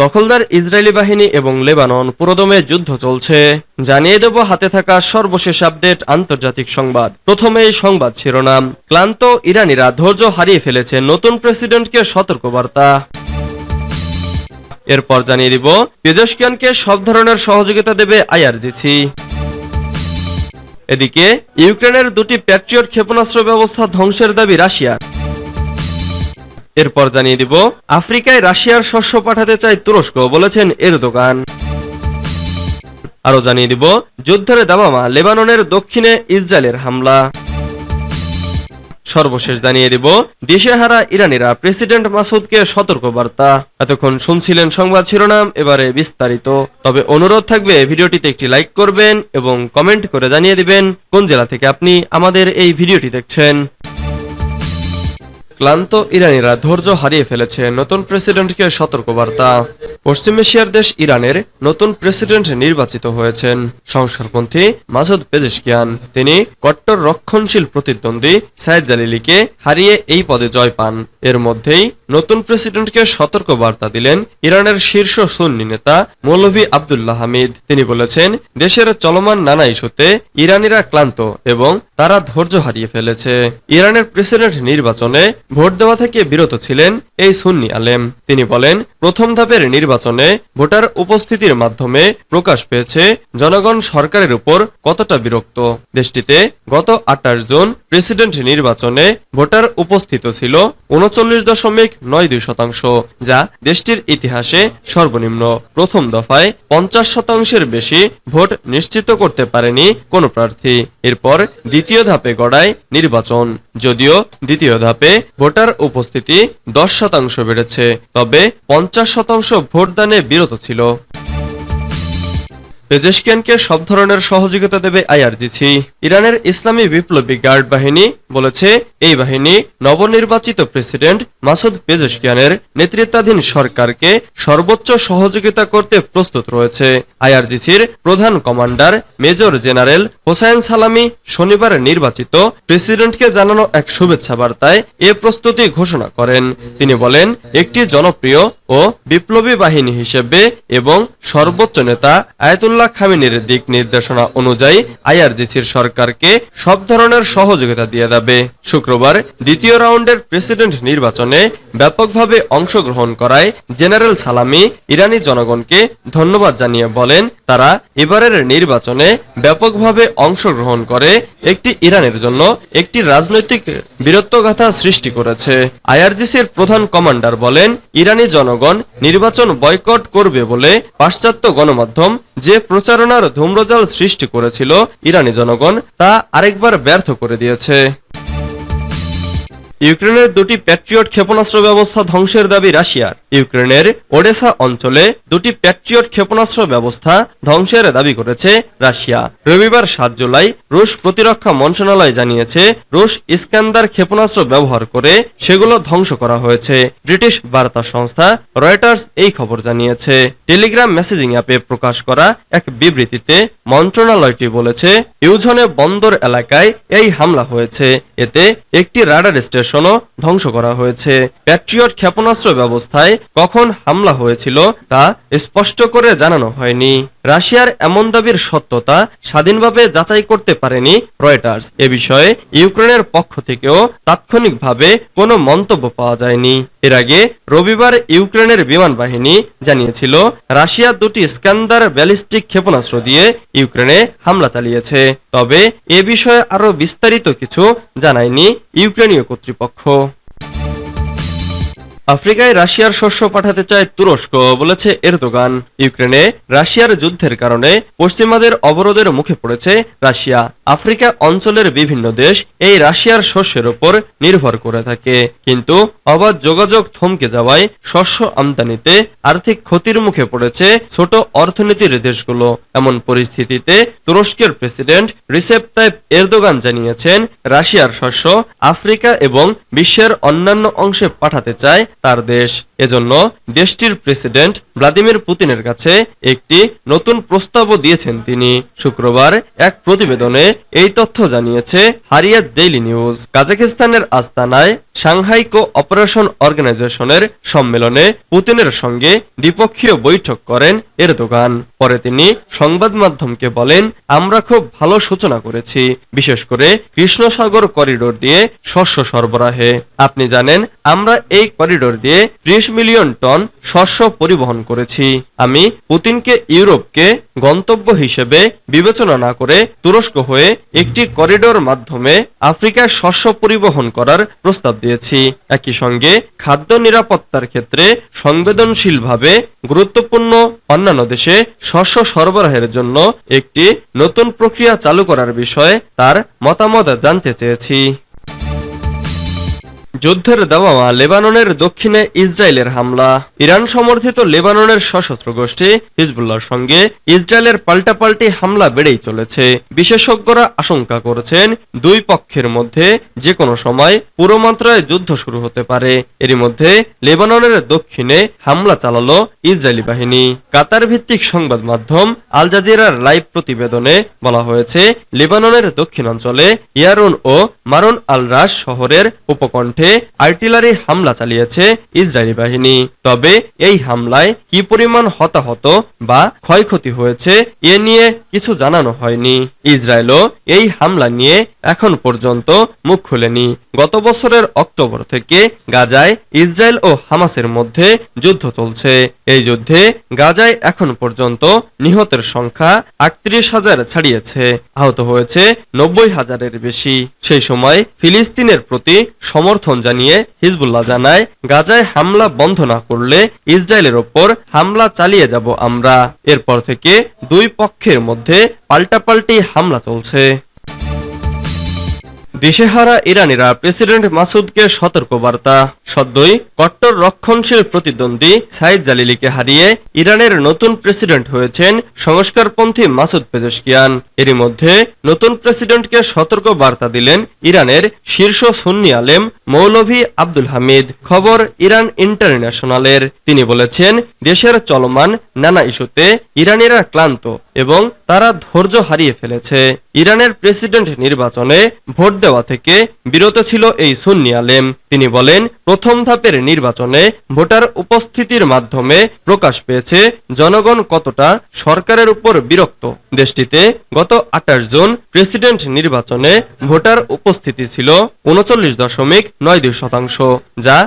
দখলদার ইসরায়েলি বাহিনী এবং লেবানন পুরোদমে যুদ্ধ চলছে। জানিয়ে দেব হাতে থাকা সর্বশেষ আপডেট আন্তর্জাতিক সংবাদ। প্রথমেই সংবাদ শিরোনাম। ক্লান্ত ইরানিরা ধৈর্য হারিয়ে ফেলেছে, নতুন প্রেসিডেন্টকে সতর্কবার্তা। এরপর জানিয়ে দিব পেজেশকিয়ানকে সব ধরনের সহযোগিতা দেবে আইআরজিসি। এদিকে ইউক্রেনের দুটি প্যাট্রিয়ট ক্ষেপণাস্ত্র ব্যবস্থা ধ্বংসের দাবি রাশিয়ার। এরপর জানিয়ে দিব আফ্রিকায় রাশিয়ার শস্য পাঠাতে চায় তুরস্ক, বলেছেন এরদোগান। আরো জানিয়ে দিব যুদ্ধের দামামা, লেবাননের দক্ষিণে ইসরায়েলের হামলা। সর্বশেষ জানিয়ে দিব দিশেহারা ইরানিরা প্রেসিডেন্ট মাসুদকে সতর্কবার্তা। এতক্ষণ শুনছিলেন সংবাদ শিরোনাম, এবারে বিস্তারিত। তবে অনুরোধ থাকবে ভিডিওটিতে একটি লাইক করবেন এবং কমেন্ট করে জানিয়ে দিবেন কোন জেলা থেকে আপনি আমাদের এই ভিডিওটি দেখছেন। ক্লান্ত ইরানিরা ধৈর্য হারিয়ে ফেলেছে, নতুন প্রেসিডেন্টকে সতর্কবার্তা। পশ্চিম এশিয়ার দেশ ইরানের নতুন প্রেসিডেন্ট নির্বাচিত হয়েছেন সংস্কারপন্থী মাসুদ পেজেশকিয়ান। তিনি কট্টর রক্ষণশীল প্রতিদ্বন্দ্বী সায়েদ জালিলিকে হারিয়ে এই পদে জয় পান। এর মধ্যেই নতুন প্রেসিডেন্টকে সতর্কবার্তা দিলেন ইরানের শীর্ষ সুন্নি নেতা মৌলভী আবদুল্লাহ হামিদ। তিনি বলেছেন, দেশের চলমান নানা ইস্যুতে ইরানিরা ক্লান্ত এবং তারা ধৈর্য হারিয়ে ফেলেছে। ইরানের প্রেসিডেন্ট নির্বাচনে ভোট দেওয়া থেকে বিরত ছিলেন এই সুন্নি আলেম। তিনি বলেন, প্রথম ধাপের নির্বাচনে ভোটার উপস্থিতির মাধ্যমে প্রকাশ পেয়েছে জনগণ সরকারের উপর কতটা বিরক্ত। দেশটিতে গত 28 জুন প্রেসিডেন্ট নির্বাচনে ভোটার উপস্থিত ছিল 39.92%, যা দেশটির ইতিহাসে সর্বনিম্ন। প্রথম দফায় 50%-এর বেশি ভোট নিশ্চিত করতে পারেনি কোনো প্রার্থী। এরপর দ্বিতীয় ধাপে গড়ায় নির্বাচন। যদিও দ্বিতীয় ধাপে ভোটার উপস্থিতি 10% বেড়েছে, তবে 50% ভোটদানে বিরত ছিল। পেজেশকিয়ানকে সব ধরনের সহযোগিতা দেবে আইআরজিসি। ইরানের ইসলামী বিপ্লবী গার্ড বাহিনী বলেছে, এই বাহিনী নবনির্বাচিত প্রেসিডেন্ট মাসুদ পেজেশকিয়ানের নেতৃত্বাধীন সরকারকে সর্বোচ্চ সহযোগিতা করতে প্রস্তুত রয়েছে। আইআরজিসির প্রধান কমান্ডার মেজর জেনারেল হোসাইন সালামি শনিবার নির্বাচিত প্রেসিডেন্টকে জানানো এক শুভেচ্ছা বার্তায় এ প্রস্তুতি ঘোষণা করেন। তিনি বলেন, একটি জনপ্রিয় ও বিপ্লবী বাহিনী হিসেবে এবং সর্বোচ্চ নেতা আয়াতুল্লাহ খামেনির দিক নির্দেশনা অনুযায়ী আইআরজিসির সরকারকে সব ধরনের সহযোগিতা দিয়ে দেবে। শুক্রবার দ্বিতীয় রাউন্ডের প্রেসিডেন্ট নির্বাচনে ব্যাপকভাবে অংশগ্রহণ করায় জেনারেল সালামি ইরানি জনগণকে ধন্যবাদ জানিয়ে বলেন, তারা এবারের নির্বাচনে ব্যাপকভাবে অংশগ্রহণ করে একটি ইরানের জন্য একটি রাজনৈতিক বীরত্বগাথা সৃষ্টি করেছে। আইআরজিসির প্রধান কমান্ডার বলেন, ইরানি জনগণ নির্বাচন বয়কট করবে বলে পাশ্চাত্য গণমাধ্যম যে প্রচারণার ধূম্রজাল সৃষ্টি করেছিল, ইরানি জনগণ তা আরেকবার ব্যর্থ করে দিয়েছে। ইউক্রেনের দুটি প্যাট্রিয়ট ক্ষেপণাস্ত্র ব্যবস্থা ধ্বংসের দাবি রাশিয়ার। ইউক্রেনের ওডেসা অঞ্চলে দুটি প্যাট্রিয়ট ক্ষেপণাস্ত্র ব্যবস্থা ধ্বংসের দাবি করেছে রাশিয়া। রবিবার 7 জুলাই রুশ প্রতিরক্ষা মন্ত্রণালয় জানিয়েছে, রুশ ইস্কান্দার ক্ষেপণাস্ত্র ব্যবহার করে সেগুলো ধ্বংস করা হয়েছে। ব্রিটিশ বার্তা সংস্থা রয়টার্স এই খবর জানিয়েছে। টেলিগ্রাম মেসেজিং অ্যাপে প্রকাশ করা এক বিবৃতিতে মন্ত্রণালয়টি বলেছে, ইউজনে বন্দর এলাকায় এই হামলা হয়েছে। এতে একটি রাডার স্টেশনও ধ্বংস করা হয়েছে। প্যাট্রিয়ট ক্ষেপণাস্ত্র ব্যবস্থায় কখন হামলা হয়েছিল তা স্পষ্ট করে জানানো হয়নি। রাশিয়ার এমন দাবির সত্যতা স্বাধীনভাবে যাচাই করতে পারেনি রয়টার্স। এ বিষয়ে ইউক্রেনের পক্ষ থেকেও তাৎক্ষণিকভাবে কোনো মন্তব্য পাওয়া যায়নি। এর আগে রবিবার ইউক্রেনের বিমান বাহিনী জানিয়েছিল, রাশিয়া দুটি ইস্কান্দার ব্যালিস্টিক ক্ষেপণাস্ত্র দিয়ে ইউক্রেনে হামলা চালিয়েছে। তবে এ বিষয়ে আরো বিস্তারিত কিছু জানায়নি ইউক্রেনীয় কর্তৃপক্ষ। আফ্রিকায় রাশিয়ার শস্য পাঠাতে চায় তুরস্ক, বলেছে এরদোগান। ইউক্রেনে রাশিয়ার যুদ্ধের কারণে পশ্চিমাদের অবরোধের মুখে পড়েছে রাশিয়া। আফ্রিকা অঞ্চলের বিভিন্ন দেশ এই রাশিয়ার শস্যের উপর নির্ভর করে থাকে, কিন্তু অবাধ যোগাযোগ থমকে যাওয়ায় শস্য আমদানিতে আর্থিক ক্ষতির মুখে পড়েছে ছোট অর্থনীতির দেশগুলো। এমন পরিস্থিতিতে তুরস্কের প্রেসিডেন্ট রিসেপ তাইপ এরদোগান জানিয়েছেন, রাশিয়ার শস্য আফ্রিকা এবং বিশ্বের অন্যান্য অংশে পাঠাতে চায় তার দেশ। এজন্য দেশটির প্রেসিডেন্ট ভ্লাদিমির পুতিনের কাছে একটি নতুন প্রস্তাবও দিয়েছেন তিনি। শুক্রবার এক প্রতিবেদনে এই তথ্য জানিয়েছে হারিয়াত ডেইলি নিউজ। কাজাকিস্তানের আস্তানায় সাংহাই কোঅপারেশন অর্গানাইজেশনের সম্মেলনে পুতিনের সঙ্গে দ্বিপক্ষীয় বৈঠক করেন এরদোগান। পরে তিনি সংবাদ মাধ্যমকে বলেন, আমরা খুব ভালো সূচনা করেছি, বিশেষ করে কৃষ্ণ সাগর করিডোর দিয়ে শস্য সরবরাহে। আপনি জানেন আমরা এই করিডোর দিয়ে 30 মিলিয়ন টন শস্য পরিবহন করেছি। আমি পুতিনকে ইউরোপকে গন্তব্য হিসেবে বিবেচনা না করে তুরস্ক হয়ে একটি করিডোর মাধ্যমে আফ্রিকায় শস্য পরিবহন করার প্রস্তাব দিয়েছি। একই সঙ্গে খাদ্য নিরাপত্তার ক্ষেত্রে সংবেদনশীলভাবে গুরুত্বপূর্ণ অন্যান্য দেশে শস্য সরবরাহের জন্য একটি নতুন প্রক্রিয়া চালু করার বিষয়ে তার মতামত জানতে চেয়েছি। যুদ্ধের দামামা লেবাননের দক্ষিণে ইসরায়েলের হামলা। ইরান সমর্থিত লেবাননের সশস্ত্র গোষ্ঠী হিজবুল্লাহর সঙ্গে ইসরায়েলের পাল্টাপাল্টি হামলা বেড়েই চলেছে। বিশেষজ্ঞরা আশঙ্কা করছেন দুই পক্ষের মধ্যে যে কোনো সময় পুরোমাত্রায় যুদ্ধ শুরু হতে পারে। এরই মধ্যে লেবাননের দক্ষিণে হামলা চালালো ইসরায়েলি বাহিনী। কাতার ভিত্তিক সংবাদ মাধ্যম আল জাজিরার লাইভ প্রতিবেদনে বলা হয়েছে, লেবাননের দক্ষিণাঞ্চলে ইয়ারুন ও মারুন আল রাশ শহরের উপকণ্ঠে আর্টিলারি হামলা চালিয়েছে ইসরায়েলি বাহিনী। তবে এই হামলায় কি পরিমাণ হতাহত বা ক্ষয়ক্ষতি হয়েছে এ নিয়ে কিছু জানানো হয়নি। ইসরায়েলও এই হামলা নিয়ে এখন পর্যন্ত মুখ খুলেনি। গত বছরের অক্টোবর থেকে গাজায় ইসরায়েল ও হামাসের মধ্যে যুদ্ধ চলছে। এই যুদ্ধে গাজায় এখন পর্যন্ত নিহতের সংখ্যা 38,000 ছাড়িয়েছে, আহত হয়েছে 90,000-এর বেশি। সেই সময় ফিলিস্তিনের প্রতি সমর্থন জানিয়ে হিজবুল্লাহ জানায়, গাজায় হামলা বন্ধ না করলে ইসরায়েলের ওপর হামলা চালিয়ে যাব আমরা। এরপর থেকে দুই পক্ষের মধ্যে পাল্টাপাল্টি হামলা চলছে। দিশেহারা ইরানিরা প্রেসিডেন্ট মাসুদকে সতর্কবার্তা। সদ্যই কট্টর রক্ষণশীল প্রতিদ্বন্দ্বী সাইদ জালিলিকে হারিয়ে ইরানের নতুন প্রেসিডেন্ট হয়েছেন সংস্কারপন্থী মাসুদ পেজেশকিয়ান। এরই মধ্যে নতুন প্রেসিডেন্টকে সতর্ক বার্তা দিলেন ইরানের শীর্ষ সুন্নি আলেম মৌলভী আব্দুল হামিদ। খবর ইরান ইন্টারন্যাশনালের। তিনি বলেছেন, দেশের চলমান নানা ইস্যুতে ইরানিরা ক্লান্ত এবং তারা ধৈর্য হারিয়ে ফেলেছে। ইরানের প্রেসিডেন্ট নির্বাচনে ভোট দেওয়া থেকে বিরত ছিল এই সুন্নি আলেম। তিনি বলেন, প্রথম ধাপের নির্বাচনে ভোটার উপস্থিতির মাধ্যমে প্রকাশ পেয়েছে জনগণ কতটা সরকারের উপর বিরক্ত। দেশটিতে গত 28 জুন প্রেসিডেন্ট নির্বাচনে ভোটার উপস্থিতি ছিল 39.92%, যা